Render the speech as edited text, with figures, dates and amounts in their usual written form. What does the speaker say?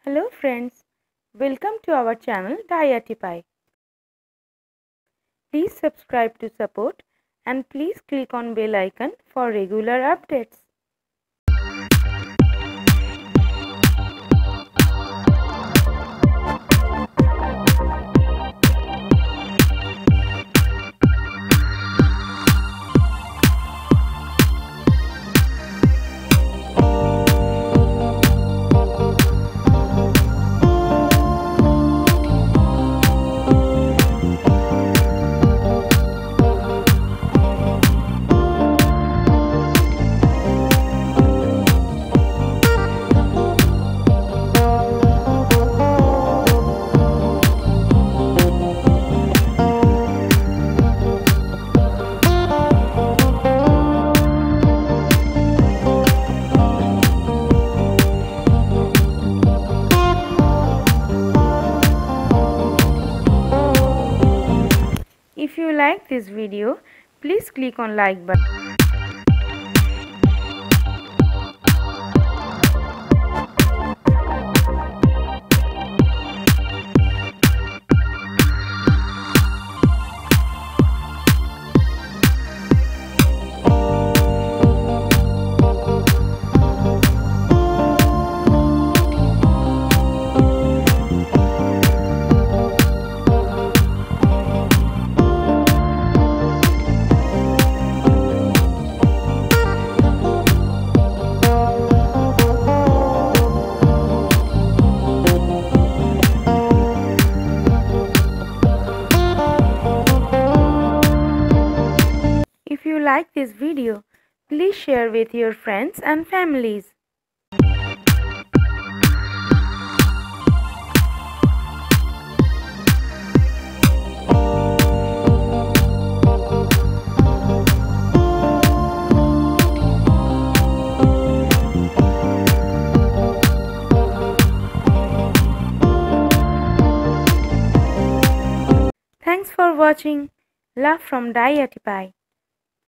Hello friends, welcome to our channel Pie. Please subscribe to support and please click on bell icon for regular updates. If you like this video, please click on like button. If you like this video, please share with your friends and families. Thanks for watching. Love from Pie.